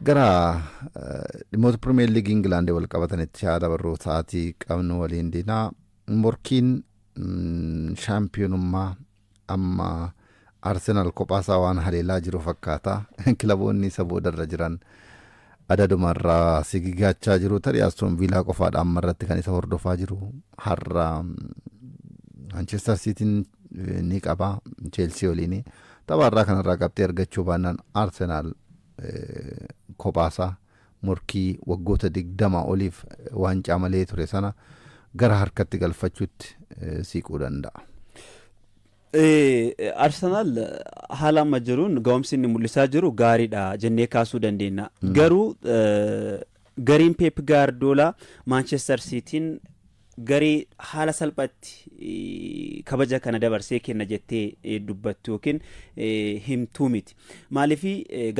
gara dhimmoota Premier League England wal qabatanitti yaada barruu sa'aatii qabnu waliin dinaa morkiin shaampiyoonummaa amma Arsenal kophaasaa waan haleelaa jiru fakkaata kilaboonni isa boodarra jiran adadumarraa sigigaachaa jiru tarii Aston Villa qofaadha ammarratti kan isa hordofaa jiru har'a Manchester City ni qaba Chelsea waliin taphaarraa kanarraa qabxii argachuu baannaan Arsenal kophaasaa morkii waggoota 20 oliif waancaa malee ture sana gara harkatti galfachuutti siquu danda'a. Arsenal haala amma jiruun ga'umsi inni mul'isaa jiru gaariidha jennee kaasuu dandeenya. Garuu gariin Pep Guardiola Manchester Cityin garii haala salphatti kabaja kana dabarsee kenna jettee dubbattu yookiin himtuu miti. Maaliif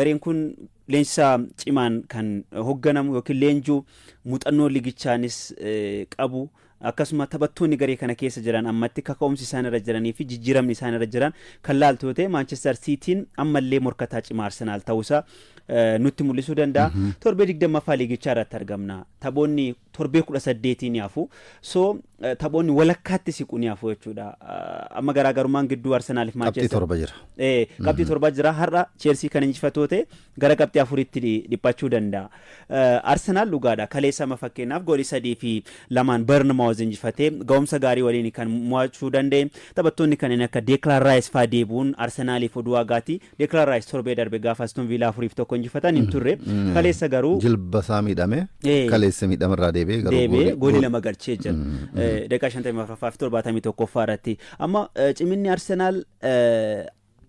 gareen kun leenjisaa cimaan kan hoogganamu yookiin leenjuu muuxannoo ligichaanis qabu. Akkasuma taphattoonni garee kana keessa jiran ammatti kaka'umsi isaan irra jiranii fi jijjiiramni isaan irra jiran kan laaltu ta'e Manchester Cityin ammallee morkataa cimaa Arsenal ta'uusaa nutti mul'isuu danda'a. Torbee 20ffaa liigichaa irratti argamna. Taphoonni torbee 18 ni hafu. So taphoonni walakkaatti siqu ni hafu jechuudha. Amma garaagarummaan gidduu Arsenal fi Manchester qabxii 7 jira. Qabxii 7 jira. Har'a Chelsea kan injifatoo ta'e gara qabxii 4tti dhiphachuu danda'a. Arsenal dhugaadha. Kaleessama fakkeenyaaf goolii 3 fi 2 Bournemouth injifatee ga'umsa gaarii waliin kan mo'achuu danda'e. Taphattoonni kanneen akka Declan Rice faa deebuun Arsenaliif oduu agaati. Declan Rice torbee darbe gaafa Aston Villa 4-1 injifatan hin turre. Kaleessa garuu jilba isaa miidhame kaleessa miidhamerraa deebee garuu goolii 2 galchee jira. Daqiiqaa 54 fi 71 irratti. Amma ciminni Arsenal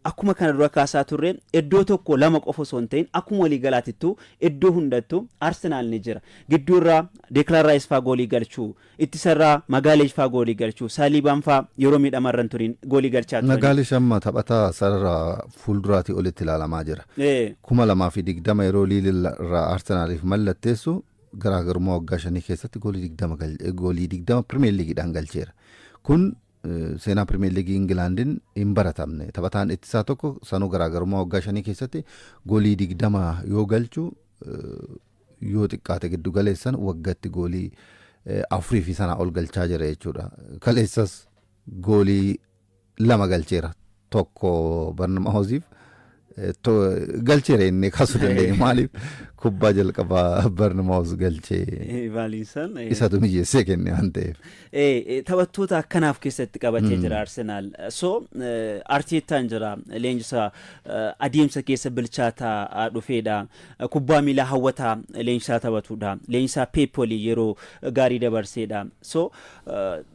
akkuma kana dura kaasaa turre iddoo tokko lama qofa osoo hin ta'in akkuma walii galaatittuu iddoo hundattuu Arsenal ni jira. Gidduurraa Declan Rice faa goolii galchuu, ittisarraa Magaaleesh faa goolii galchuu, Saalibaan faa yeroo miidhamarran turin goolii galchaa turan. Magaaleesh amma taphataa sarara fuulduraatii olitti ilaalamaa jira. 2020 yeroo Liilirraa Arsenaliif mallatteessu garaagarummaa waggaa 5 keessatti goolii 20 Premier League'dhaan galcheera. Kun seenaa Premier League Englandin hin baratamne. Taphataan ittisaa tokko sanuu garaagarummaa waggaa 5 keessatti goolii 20 yoo galchu yoo xiqqaate giddu galeessan waggaatti goolii 4 fi sana ol galchaa jira jechuudha. Kaleessas goolii 2 galcheera. Tokko Bournemouth'iif galcheera inni kaasuu dandeenya. Maaliif kubbaa jalqabaa Bournemouth galchee isatu mijeessee kenne waan ta'eef. Taphattoota akkanaaf keessatti qabatee jira Arsenal. So Arteetaan jira leenjisaa adeemsa keessa bilchaataa dhufeedha. Kubbaa miilaa hawwataa leenjisaa taphatudha. Leenjisaa Pep waliin yeroo gaarii dabarseedha. So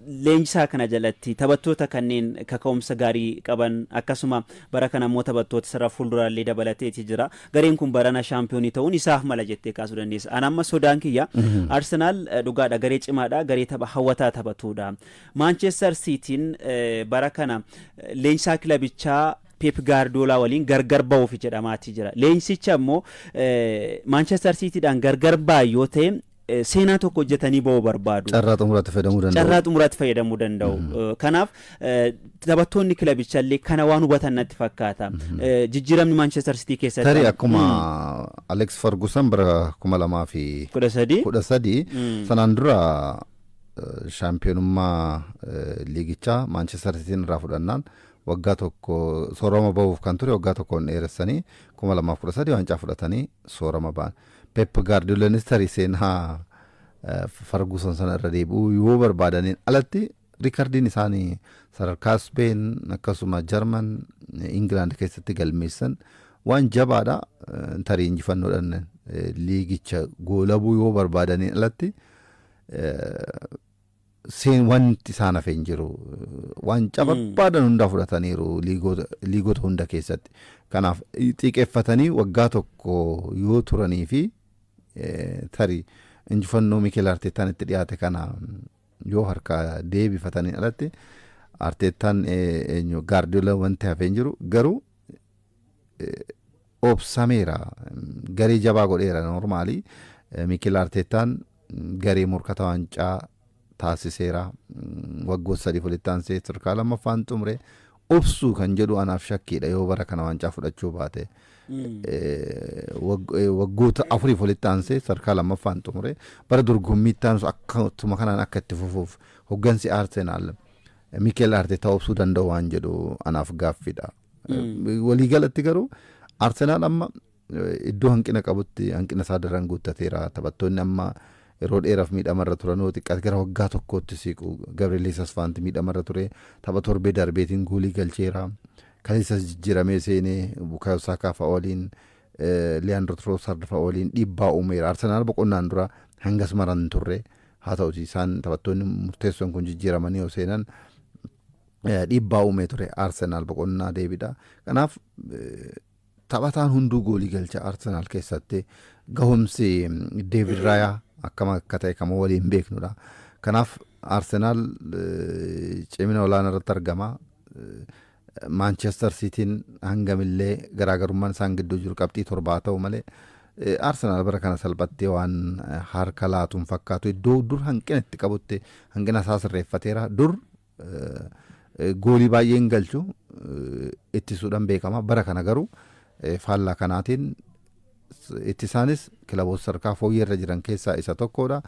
leenjisaa kana jalatti taphattoota kanneen kaka'umsa gaarii qaban akkasuma bara kana immoo taphattoota sarara fuulduraallee dabalateeti jira. Gareen kun barana shaampiyoonii ta'uun isaaf mala jettee kaasuu dandeessa. Ani amma sodaan kiyya Arsenal dhugaadha garee cimaadha garee tapha hawwataa taphatudha. Manchester Cityin bara kana leenjisaa kilabichaa Pep Guardiola waliin gargar ba'uuf jedhamaati jira. Leenjisicha immoo Manchester Cityidhaan gargar ba'aa yoo ta'e seenaa tokko hojjetanii ba'uu barbaadu. Carraa xumuraatti fayyadamuu danda'u. Kanaaf taphattoonni kilabichallee kana waan hubatan natti fakkaata. Jijjiiramni Manchester City keessatti tarii akkuma Alex Ferguson bara 2013 sanaan dura shaampiyoonummaa liigichaa Manchester Cityin irraa fudhannaan waggaa tokko soorama ba'uuf kan ture waggaa tokkoon dheeressanii 2013 waancaa fudhatanii soorama ba'an. Pep Guardiolanis tarii seenaa Ferguson sana irra deebi'uu yoo barbaadaniin alatti riikardiin isaanii sadarkaa Speen akkasuma Jarman England keessatti galmeessan waan jabaadha. Tarii injifannoodhaan liigicha goolabuu yoo barbaadaniin alatti wanti isaan hafe hin jiru. Waan barbaadan hundaa fudhataniiru liigota hunda keessatti. Kanaaf xiqqeeffatanii waggaa tokko yoo turanii fi tarii injifannoo Mikel Arteetaan itti dhiyaate kana yoo harka deebifatanii alatti Arteetaan Guardiola wanti hafe hin jiru. Garuu obsameera garee jabaa godheera normaalii Mikel Arteetaan garee morkataa waancaa taasiseera waggoota 3 walitti aansee sadarkaa 2ffaan xumure obsuu kan jedhu anaaf shakkiidha yoo bara kana waancaa fudhachuu baate waggoota afuriif walitti aansee sadarkaa lammaffaan xumure bara dorgommii taanus akkatuma kanaan akka itti fufuuf hoggansi Arsenaal Mikel Arteta obsuu danda'u waan jedhu anaaf gaaffiidha. Waliigalatti garuu Arsenaal amma iddoo hanqina qabutti hanqina isaa daran guuttateera. Taphattoonni amma yeroo dheeraaf miidhamarra turan yoo xiqqaate gara waggaa tokkootti siqu. Gabriel Jesus faanti miidhamarra ture tapha torbee darbeetiin goolii galcheera. Kaleessa jijjiiramee seenee Bukayo Saka fa'a waliin Leandro Trossard fa'a waliin dhiibbaa uumeera. Arsenaal boqonnaan dura hangas maran turre haa ta'uti isaan taphattoonni murteessoon kun jijjiiramanii yoo seenan dhiibbaa uumee ture Arsenaal boqonnaa deebidha. Kanaaf taphataan hunduu goolii galcha Arsenaal keessatti gahumsi David Raya akkam akka ta'e kama waliin beeknudha. Kanaaf Arsenaal cimina olaanaa irratti argama. Manchester Cityin hangamillee garaagarummaan isaan gidduu jiru qabxii 7 ta'u malee Arsenaal bara kana salphattee waan harka laatuun fakkaatu iddoo dur hanqina itti qabutti hanqina isaa sirreeffateera. Dur goolii baay'een galchu ittisuudhaan beekama. Bara kana garuu faallaa kanaatiin ittisaanis kilaboota sadarkaa fooyyee jiran keessaa isa tokkodha.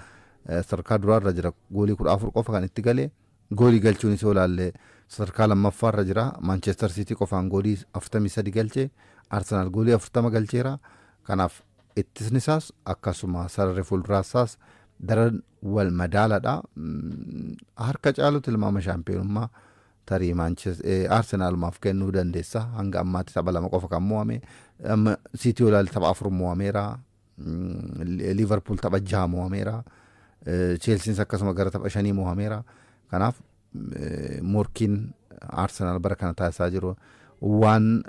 Sadarkaa duraarra jira goolii 14 qofa kan itti galee goolii galchuunis yoo ilaalle sadarkaa lammaffaarra jira. Manchester City qofaan goolii 43 galchee Arsenaal goolii 40 galcheera. Kanaaf ittisni isaas akkasuma sararri fuulduraasaas daran wal madaaladha. Harka caalu tilmaama shaampiyoonummaa tarii Arsenaalumaaf kennuu dandeessa. Hanga ammaatti tapha 2 qofa kan mo'ame. City yoo ilaalle tapha 4 mo'ameera. Liverpool tapha 6 mo'ameera. Chelsea's akkasuma gara tapha 5 mo'ameera. Kanaaf morkiin Arsenaal bara kana taasisaa jiru waan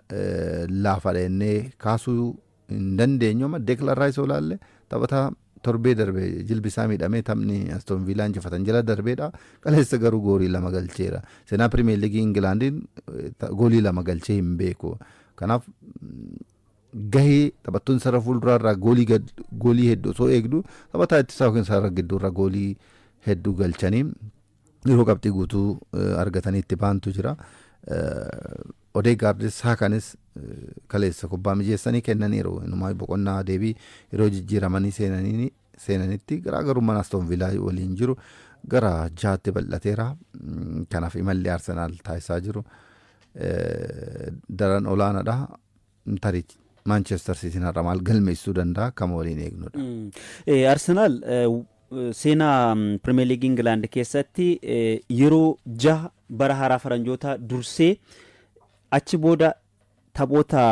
laafadha jennee kaasuu hin dandeenyu. Amma Declan Rice yoo ilaalle taphataa torbee darbee jilbisaa miidhamee taphni Aston Villaan injifatan jala darbeedha. Kaleessa garuu goolii 2 galcheera. Seenaa Pirimeer Liigii Ingilaandiin goolii 2 galchee hin beeku. Kanaaf gahee taphattoonni sarara fuulduraarraa goolii hedduu osoo eegdu taphataa ittisaa yookiin sarara gidduurra goolii hedduu galchanii yeroo qabxii guutuu argatanii itti baantu jira. Odeegaardis Saakanis kaleessa kubbaa mijeessanii kennaniiru. Inumaa boqonnaa deebii yeroo jijjiiramanii seenanitti garaagarummaan Aston Villaa waliin jiru gara 6tti bal'ateera. Kanaaf imalli Arsenaal taasisaa jiru daran olaanaadha. Tarii Manchester City har'a maal galmeessuu danda'a kama waliin eegnudha. Arsenaal seenaa Pirimeer Liigii Ingilaand keessatti yeroo 6 bara haaraa faranjoota dursee achi booda taphoota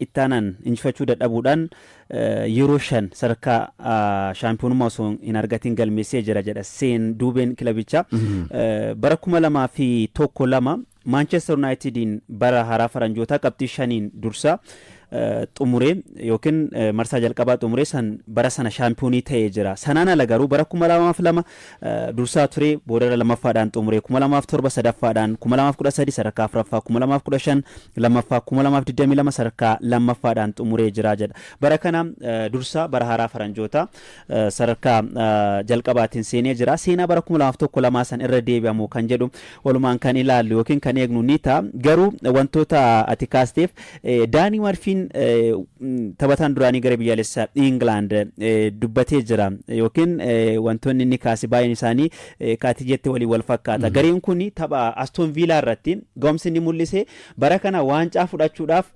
ittaanan injifachuu dadhabuudhaan yeroo 5 sadarkaa shaampiyoonummaa osoo hin argatiin galmeessee jira jedha seen duubeen kilabichaa. Bara 2001 Manchester Unitediin bara haaraa faranjoota qabxii 5 dursaa xumuree yookiin marsaa jalqabaa xumuree san bara sana shaampiyoonii ta'ee jira. Sanaan ala garuu bara 2002 dursaa ture boodara lammaffaadhaan xumuree 2007 sadaffaadhaan 2013 sadarkaa afuraffaa 2015 lammaffaa 2022 sadarkaa lammaffaadhaan xumuree jira jedha. Bara kana dursaa bara haaraa faranjoota sadarkaa jalqabaatiin seenee jira. Seenaa bara 2001 san irra deebi'amu kan jedhu walumaan kan ilaallu yookiin kan eegnu ni ta'a. Garuu wantoota ati kaasteef Daanii Marfiin taphataan duraanii gara biyyaalessaa England dubbatee jira yookiin wantoonni inni kaase baay'een isaanii kaatii jette waliin wal fakkaata. Gareen kun tapha Aston Villa irratti gahumsi inni mul'ise bara kana waancaa fudhachuudhaaf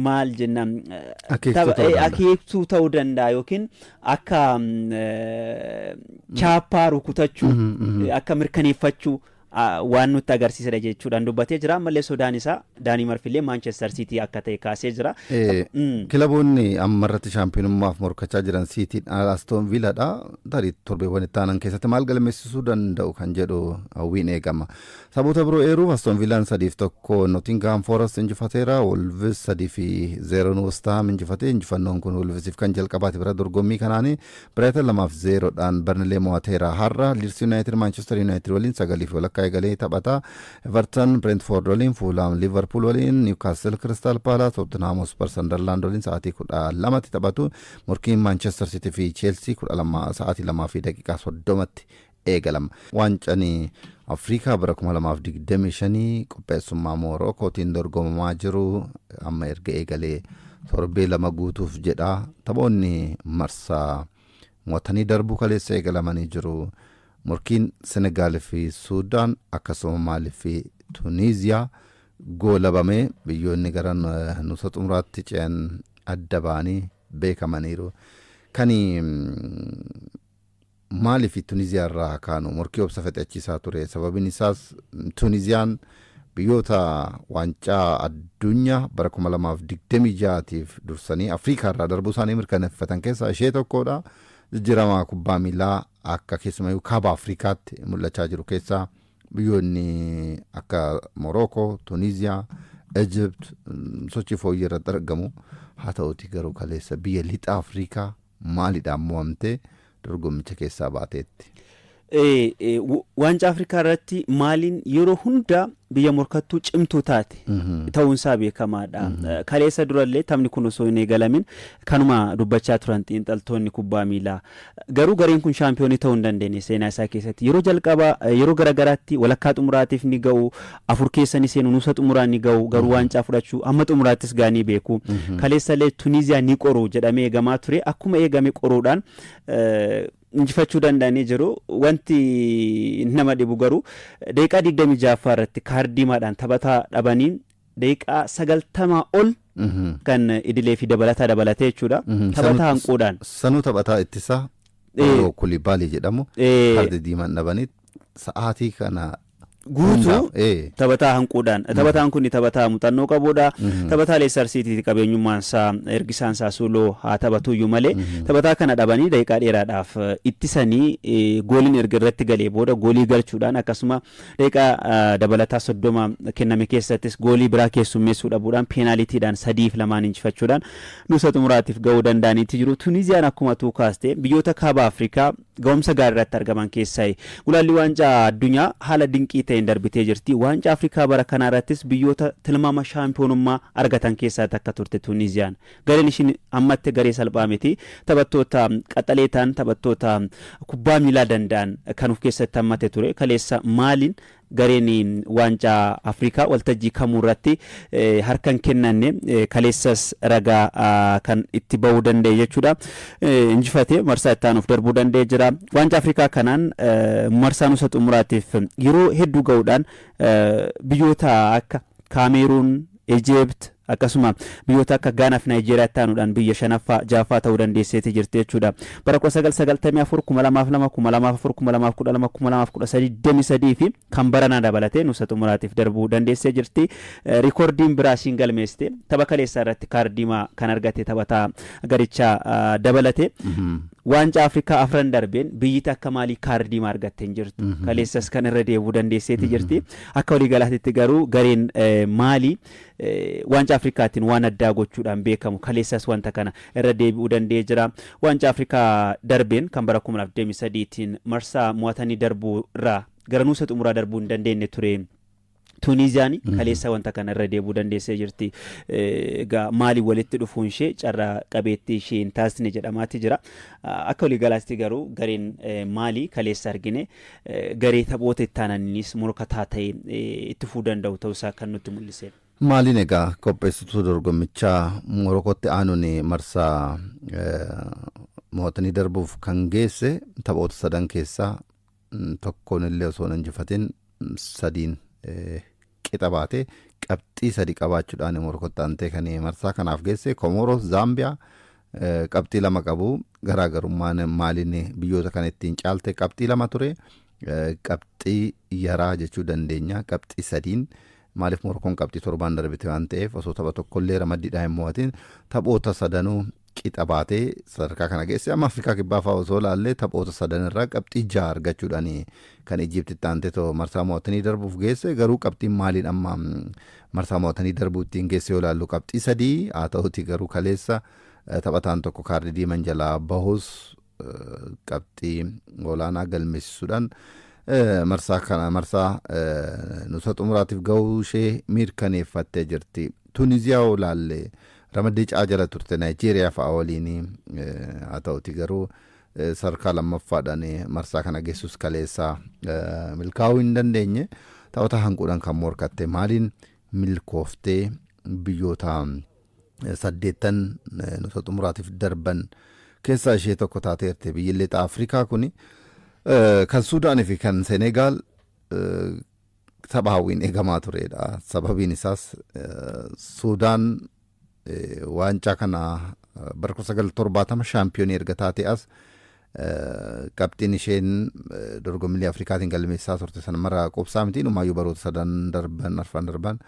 maal jennaan akeektuu ta'uu danda'a yookiin akka chaappaa rukutachuu akka mirkaneeffachuu waan nutti agarsiisedha jechuudhaan dubbatee jira. Ammallee sodaan isaa Daanii Marfillee Manchester City akka ta'e kaasee jira. Kilaboonni ammarratti shaampiyoonummaaf morkachaa jiran City Aston Villadha. Tarii torbeewwan itti aanan keessatti maal galmeessisuu danda'u kan jedhu hawwiin eegama. Saboota biroo eeruuf Aston Villaan 3-1 Nottingham Forest injifateera. Wolves 3-0 West Ham injifatee. Injifannoon kun Wolvesiif kan jalqabaati bira dorgommii kanaanii Brighton 2-0dhaan Burnley mo'ateera. Har'a Leeds United Manchester United waliin 9 egalee taphata. Everton Brentford waliin, Fulham Liverpool waliin, Newcastle Crystal Palace, Tottenham Hotspur Sunderland waliin sa'aatii 12tti taphatu. Morkiin Manchester City fi Chelsea 12 sa'aatii 2 fi daqiiqaa 30tti eegalama. Waancaan Afrikaa bara 2025 qopheessummaa Morokootiin dorgomamaa jiru amma erga eegalee torbee 2 guutuuf jedha. Taphoonni marsaa mo'atanii darbuu kaleessa eegalamanii jiru. Morkiin Senegaal fi Suudaan akkasuma Maalii fi Tuniiziyaa goolabamee biyyoonni gara nusa xumuraatti ce'an adda ba'anii beekamaniiru. Kani Maalii fi Tuniiziyaa irraa kaanu morkii obsa fixachiisaa ture. Sababiin isaas Tuniiziyaan biyyoota waancaa addunyaa bara 2026tiif dursanii Afrikaa irraa darbuu isaanii mirkaneeffatan keessaa ishee tokkodha. Jijjiirama kubbaa miilaa akka keessumayyuu kaaba Afrikaatti mul'achaa jiru keessaa biyyoonni akka Morokoo, Tuniiziyaa, Egypt sochii fooyyee irratti argamu. Haa ta'uuti garuu kaleessa biyya lixa Afrikaa Maaliidhaan mo'amtee dorgommicha keessaa baateetti. Waancaa Afrikaa irratti Maaliin yeroo hunda biyya morkattuu cimtuu taate ta'uunsaa beekamaadha. Kaleessa durallee taphni kun osoo hin eegalamin kanuma dubbachaa turan xiinxaltoonni kubbaa miilaa. Garuu gareen kun shaampiyoonii ta'uu hin dandeenye seenaa isaa keessatti. Yeroo jalqabaa yeroo garagaraatti walakkaa xumuraatiif ni ga'u, afur keessa ni seenu, nuusa xumuraan ni ga'u, garuu waancaa fudhachuu amma xumuraattis gaanii beeku. Kaleessallee Tuniiziyaa ni qoru jedhamee eegamaa ture. Akkuma eegame qoruudhaan injifachuu danda'anii jiru. Wanti nama dhibu garuu daqiiqaa 26 irratti kaardiimaadhaan taphataa dhabaniin daqiiqaa 90 ol kan idilee fi dabalataa dabalatee jechuudha. Taphataa hanquudhaan. Sanuu taphataa ittisaa Kulibaalii jedhamu kaardii diimaan dhabanii sa'aatii kana guutuu taphataa hanquudhaan. Taphataan kun taphataa muuxannoo qabuudha. Taphataa Leicester City qabeenyummaan isaa ergisaan isaa Suloo haa taphatuyyuu malee taphataa kana dhabanii daqiiqaa dheeraadhaaf ittisanii gooliin erga irratti galee booda goolii galchuudhaan akkasuma daqiiqaa dabalataa 30 kenname keessattis goolii biraa keessummeessuu dhabuudhaan peenaalitiidhaan 3-2 injifachuudhaan nuusa xumuraatiif ga'uu danda'aniitti jiru. Tuniiziyaan akkuma tuukaaste biyyoota kaaba Afrikaa ga'umsa gaarii irratti argaman keessaa gulaalli waancaa addunyaa haala dinqii ta'een darbitee jirti. Waancaa Afrikaa bara kana irrattis biyyoota tilmaama shaampiyoonummaa argatan keessaa takka turte Tuniiziyaan. Gareen ishiin ammatti garee salphaa miti. Taphattoota qaxaleetaan taphattoota kubbaa miilaa danda'an kan of keessatti hammate ture. Kaleessa Maaliin gareen waancaa Afrikaa waltajjii kamuu irratti harkan kennanne kaleessas ragaa kan itti ba'uu danda'e jechuudha. Injifate marsaa itti aanuuf darbuu danda'e jira. Waancaa Afrikaa kanaan marsaa nuusa xumuraatiif yeroo hedduu ga'uudhaan biyyoota akka Kaameruun, Egypt akkasuma biyyoota akka Gaanaa fi Naayijeeriyaa taanuudhaan biyya 5ffaa 6ffaa ta'uu dandeesseeti jirti jechuudha. Bara 1994, 2002, 2004, 2012, 2013, 23 fi kan baranaa dabalatee nuusa xumuraatiif darbuu dandeessee jirti. Rikoordiin biraa ishiin galmeessite tapha kaleessaa irratti kaardiimaa kan argate taphataa garichaa dabalate. Waancaa Afrikaa afran darbeen biyyita akka Maalii kaardiimaa argattee hin jirtu. Kaleessas kan irra deebuu dandeesseeti jirti. Akka waliigalaatti garuu gareen Maalii waancaa Afrikaatiin waan addaa gochuudhaan beekamu. Kaleessas wanta kana irra deebi'uu danda'ee jira. Waancaa Afrikaa darbeen kan bara 2023tiin marsaa mo'atanii darbuu irraa gara nuusa xumuraa darbuu hin dandeenye ture. Tuniiziyaan kaleessa wanta kana irra deebuu dandeessee jirti. Maalii walitti dhufuun ishee carraa qabeettii ishee hin taasisne jedhamaatti jira. Akka waliigalaatti garuu gareen Maalii kaleessa argine garee taphoota itti aananiinis morkataa ta'e itti fufuu danda'u ta'uusaa kan nutti mul'ise. Maaliin egaa qopheessituu dorgommichaa Morokootti aanuun marsaa mo'atanii darbuuf kan geesse taphoota 3 keessaa tokkoon illee osoo hin injifatin 3 qixa baatee qabxii 3 qabaachuudhaan Morokootti aantee kan marsaa kanaaf geesse. Komoros, Zaambiyaa qabxii 2 qabu. Garaagarummaan Maaliin biyyoota kana ittiin caalte qabxii 2 ture. Qabxii yaraa jechuu dandeenya. Qabxii 3 maaliif Morokoon qabxii 7 darbite waan ta'eef osoo tapha tokkollee ramaddiidhaan hin mo'atin taphoota 3 qixa baatee sadarkaa kana geesse. Amma Afrikaa kibbaa fa'aa osoo ilaalle taphoota 3 irraa qabxii 6 argachuudhaan kan Ijiptitti aantee marsaa mo'atanii darbuuf geesse. Garuu qabxiin Maaliin amma marsaa mo'atanii darbuu ittiin geesse yoo ilaallu qabxii 3 haa ta'uti garuu kaleessa taphataan tokko kaardii diiman jalaa bahus qabxii olaanaa galmeessisuudhaan marsaa nuusa xumuraatiif ga'uu ishee mirkaneeffattee jirti. Tuniiziyaa yoo ilaalle ramaddii caa jala turte Naayijeeriyaa fa'aa waliin haa ta'uti garuu sadarkaa lammaffaadhaan marsaa kana geessus kaleessaa milkaa'uu hin dandeenye taphata hanquudhaan kan morkatte maaliin milkooftee biyyoota 8 nusa xumuraatiif darban keessaa ishee tokko taateerte. Biyyi lixa Afrikaa kuni kan Suudaanii fi kan Senegaal tapha hawwiin eegamaa turedha. Sababiin isaas Suudaan waancaa kana bara 1970 shaampiyoonii erga taate as qabxiin isheen dorgommiilee Afrikaatiin galmeessaa turte sana mara qobsaa miti numaayyuu baroota 7 darban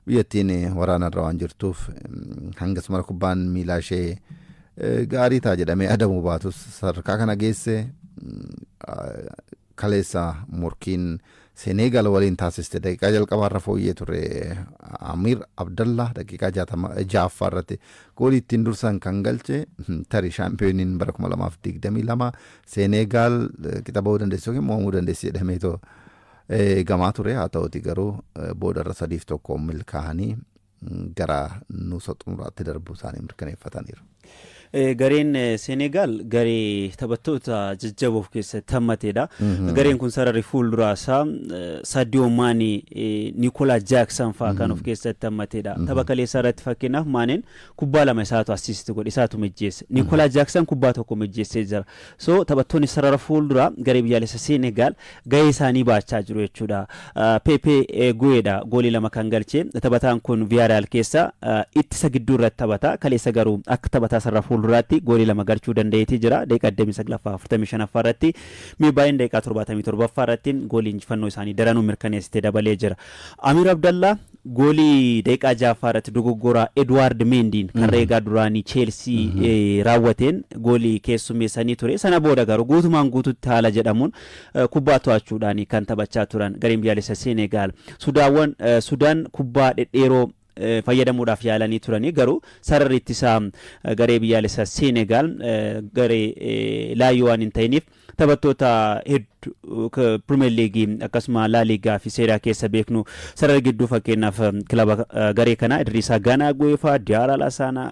biyyattiin waraanarra waan jirtuuf hangas mara kubbaan miilaa ishee gaarii ta'a jedhamee adamuu baatus sadarkaa kana geesse kaleessa morkiin Senegal waliin taasiste daqiiqaa jalqabaarra fooyyee ture Amir Abdallah daqiiqaa 6 irratti goolii ittiin dursan kan galche tarii shaampiyooniin bara 2022 Senegal qixa ba'uu dandeessu yookiin mo'amuu dandeessi jedhameetoo gamaa ture. Haa ta'uti garuu boodarra 3-1 milkaa'anii gara nuusa xumuraatti darbuu isaanii mirkaneeffataniiru. Gareen Senegaal garee taphattoota jajjaboof keessatti hammateedha. Gareen kun sararri fuulduraa isaa Sadio Maane, Nicolas Jackson fa'aa kan of keessatti hammateedha. Tapha kaleessaa irratti fakkeenyaaf Maaneen kubbaa 2 isaatu asiisti godhe, isaatu mijjeesse. Nicolas Jackson kubbaa 1 mijjeessee jira. So taphattoonni sarara fuulduraa garee biyyaalessa Senegaal gahee isaanii baachaa jiru jechuudha. Pepe Gueedha goolii 2 kan galchee. Taphataan kun Villarreal keessa ittisa gidduu irratti taphata. Kaleessa garuu akka taphataa sarara fuulduraatti goolii 2 galchuu danda'eetii jira. Daqiiqaa 45 irratti miibaayeen daqiiqaa 77 irratti goolii injifannoo isaanii daranuu mirkaneessitee dabalee jira. Amir Abdallah goolii daqiiqaa 6 irratti dogoggora Edward Mendiin kan reegaa duraanii Chelsea raawwateen goolii keessummeessanii ture. Sana booda garuu guutumaan guututti haala jedhamuun kubbaa to'achuudhaan kan taphachaa turan gareen biyyaalessa Senegaal. Sudaan kubbaa dhedheeroo fayyadamuudhaaf yaalanii turanii garuu sararri ittisaa garee biyyaalessa Senegaal garee laayyoo waan hin ta'iniif taphattoota hedduu Premier League akkasuma La Liga fi Serie A keessa beeknu sarara gidduu fakkeenyaaf kilaba garee kana Idrissa Gana Guefa, Diarra Lassana,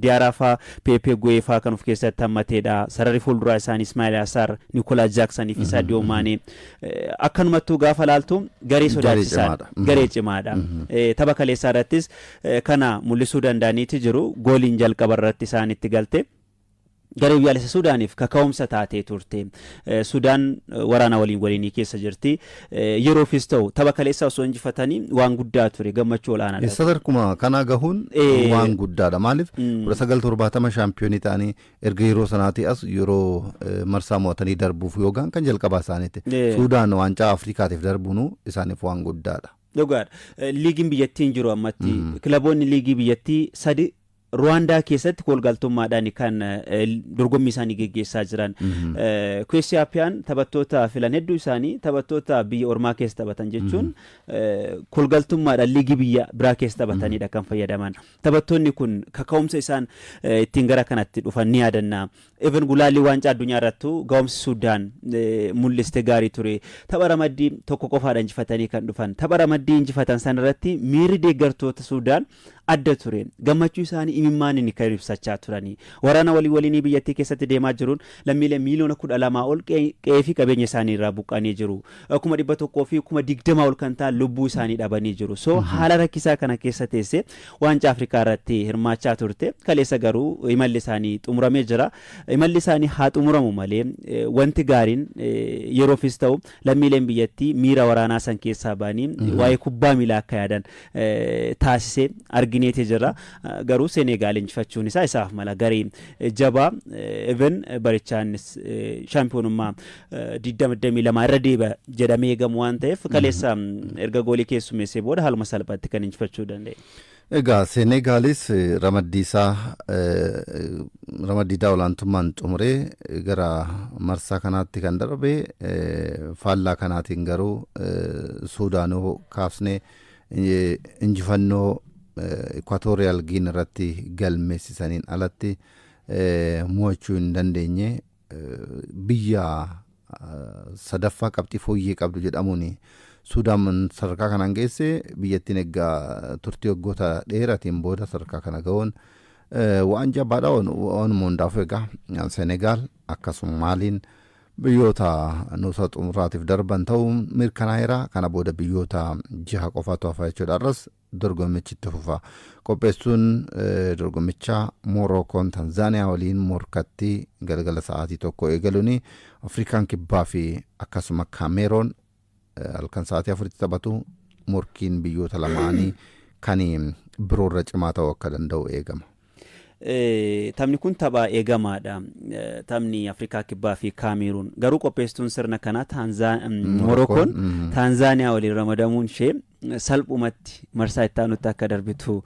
Diarra fa Pepe Guefa kan of keessatti hammateedha. Sararri fuulduraa isaanii Ismail Assar, Nicolas Jackson fi Sadio Maane akkanumattuu gaafa laaltu garee sodaachisaadha. Garee cimaadha. Tapha kaleessaa irrattis kana mul'isuu danda'aniiti jiru. Gooliin jalqaba irratti isaanitti galte. Garee biyyaalessa Suudaaniif kaka'umsa taatee turte. Suudaan waraana waliinii keessa jirti. Yeroofis ta'u tapha kaleessaa osoo injifatanii waan guddaa ture, gammachuu olaanaadha. Sadarkuma kana gahuun waan guddaadha. Maaliif 1970 shaampiyoonii ta'anii erga yeroo sanaati as yeroo marsaa mo'atanii darbuuf yookaan kan jalqabaa isaaniiti. Suudaan waancaa Afrikaatiif darbuun isaaniif waan guddaadha. Dhugaadha. Liigiin biyyattiin jiru ammatti kilaboonni liigii biyyattii 3 Rwanda keessatti koolgaltummaadhaan kan dorgommii isaanii geggeessaa jiran. Kuwesiyaappiyaan taphattoota filan hedduu isaanii taphattoota biyya ormaa keessa taphatan jechuun koolgaltummaadhaan liigii biyya biraa keessa taphatanidha kan fayyadaman. Taphattoonni kun kaka'umsa isaan ittiin gara kanatti dhufan ni yaadanna. Even gulaallii waancaa addunyaa irrattu ga'umsi Suudaan mul'iste gaarii ture. Tapha ramaddii tokko qofaadha injifatanii kan dhufan. Tapha ramaddii injifatan san irratti miirri deeggartoota Suudaan adda ture. Gammachuu isaanii imimmaan kan ibsachaa turanii. Waraana waliinii biyyattii keessatti deemaa jiruun lammiilee miiliyoona 12 ol qe'ee fi qabeenya isaanii irraa buqqanii jiru. 100,000 fi 20,000 ol kan ta'an lubbuu isaanii dhabanii jiru. So haala rakkisaa kana keessa teessee waancaa Afrikaa irratti hirmaachaa turte. Kaleessa garuu imalli isaanii xumuramee jira. Imalli isaanii haa xumuramu malee wanti gaariin yeroofis ta'u lammiileen biyyattii miira waraanaa san keessaa ba'anii waa'ee kubbaa miilaa akka yaadan taasisee argineeti jira. Garuu Senegaal injifachuun isaa isaaf mala garee jabaa even barichaanis shaampiyoonummaa 2022 irra deebi'a jedhamee eegamu waan ta'eef kaleessa erga goolii keessummeessee booda haaluma salphaatti kan injifachuu danda'e. Egaa Senegaalis ramaddiidaa olaantummaan xumuree gara marsaa kanaatti kan darbe faallaa kanaatiin garuu Suudaanoo kaafsnee injifannoo Equatorial Guinea irratti galmeessisaniin alatti mo'achuu hin dandeenye biyya sadaffaa qabxii fooyyee qabdu jedhamuun Suudaan sadarkaa kanaan geesse biyyattiin egaa turtii waggoota dheeraatiin booda sadarkaa kana ga'uun waan jabaadha oonuma hundaaf egaa Senegaal akkasuma Maaliin biyyoota nuusa xumuraatiif darban ta'uu mirkanaa'eera. Kana booda biyyoota 6 qofaatu hafa jechuudha. Irras dorgommichi itti fufa. Qopheessuun dorgommichaa Morookoon Tanzaaniyaa waliin morkatti galgala sa'aatii 1 eegaluuni. Afrikaan kibbaa fi akkasuma Kaameroon halkan sa'aatii 4tti taphatu. Morkiin biyyoota lamaanii kan biroorra cimaa ta'uu akka danda'u eegama. Taphni kun tapha eegamaadha. Taphni Afrikaa kibbaa fi Kaameruun garuu qopheessuun sirna kanaa Morookoon Tanzaaniyaa waliin ramadamuun ishee salphumatti marsaa itti aanutti akka darbitu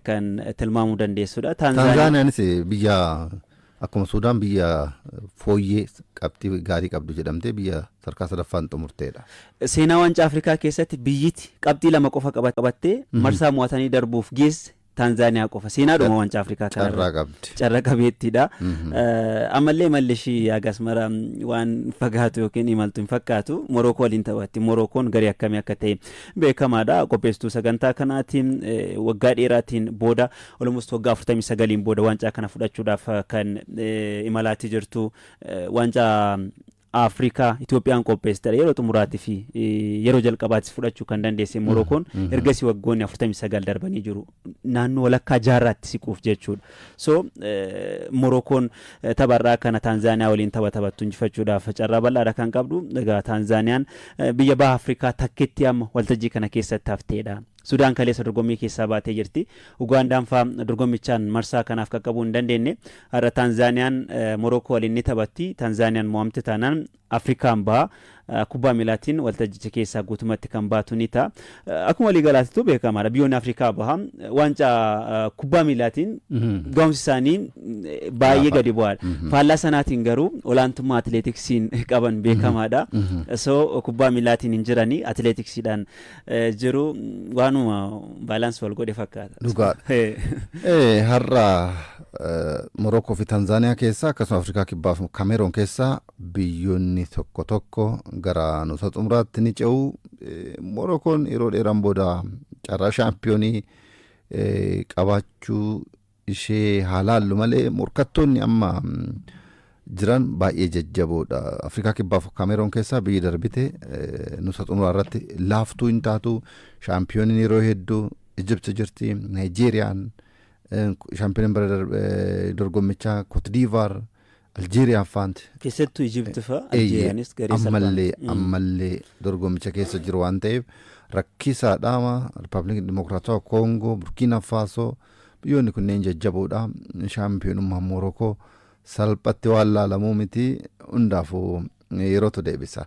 kan tilmaamuu dandeessudha. Tanzaaniyaanis biyya akkuma Suudaan biyya fooyyee qabxii gaarii qabdu jedhamtee biyya sadarkaa sadaffaan xumurteedha. Seenaa waancaa Afrikaa keessatti biyyiti qabxii 2 qofa qabattee marsaa mo'atanii darbuuf geesse Tanzaaniyaa qofa. Seenaadhuma waancaa Afrikaa kana carra qabeettiidha. Ammallee mallishii Agasmara waan fagaatu yookiin imaltu hin fakkaatu. Morookoo waliin taphatti. Morookoon garii akkamii akka ta'e beekamaadha. Qopheessituu sagantaa kanaatiin waggaa dheeraatiin booda almost waggaa 49 booda waancaa kana fudhachuudhaaf kan imalaatii jirtu waancaa Afrikaa Itoophiyaan qopheessite yeroo xumuraatii fi yeroo jalqabaatti fudhachuu kan dandeesse Morookoon ergasii waggoonni 49 darbanii jiru naannoo walakkaa jaarraatti siquuf jechuudha. So Morookoon tapharraa kana Tanzaaniyaa waliin taphattu injifachuudhaaf carraa bal'aadha kan qabdu. Egaa Tanzaaniyaan biyya baha Afrikaa takkitti amma waltajjii kana keessatti hafteedha. Sudaan kaleessa dorgommii keessaa baatee jirti. Ugaandaan faa dorgommichaan marsaa kanaaf qaqqabuu hin dandeenye. Har'a Tanzaaniyaan Morookoo waliin ni taphatti. Tanzaaniyaan mo'amte taanaan Afrikaan baha kubbaa miilaatiin waltajjicha keessaa guutumatti kan baatu ni ta'a. Akkuma waliigalaattuu beekamaadha. Biyyoonni Afrikaa baha waancaa kubbaa miilaatiin ga'umsi isaanii baay'ee gadi bu'aadha. Faallaa sanaatiin garuu olaantummaa atileetiksiin qaban beekamaadha. So kubbaa miilaatiin hin jiranii atileetiksiidhaan jiru waanuma baalaansi wal godhe fakkaata. Dhugaadha. Har'a Morookoo fi Tanzaaniyaa keessaa akkasuma Afrikaa kibbaa fi Kaameroon keessaa biyyoonni tokko tokko gara nuusa xumuraatti ni ce'u. Morookoon yeroo dheeraan booda carraa shaampiyoonii qabaachuu ishee haalaallu malee morkattoonni amma jiran baay'ee jajjaboodha. Afrikaa kibbaa fi Kaameroon keessaa biyyi darbite nuusa xumuraa irratti laaftuu hin taatu. Shaampiyooniin yeroo hedduu Ijipti jirti, Naayijeeriyaan shaampiyooniin bara dorgommichaa Cote d'Ivoire, Aljeeriyaa faanti. Keessattuu Ijipti fa'a Aljeeriyaanis garee salphaatti. Ammallee dorgommicha keessa jiru waan ta'eef rakkisaadhaama. Riippaabilikii Dimokiraatawaa Koongoo, Burkiina Faasoo biyyoonni kunneen jajjaboodha. Shaampiyoonummaa Morookoo salphatti waan laalamuu miti hundaafuu yerootu deebisa.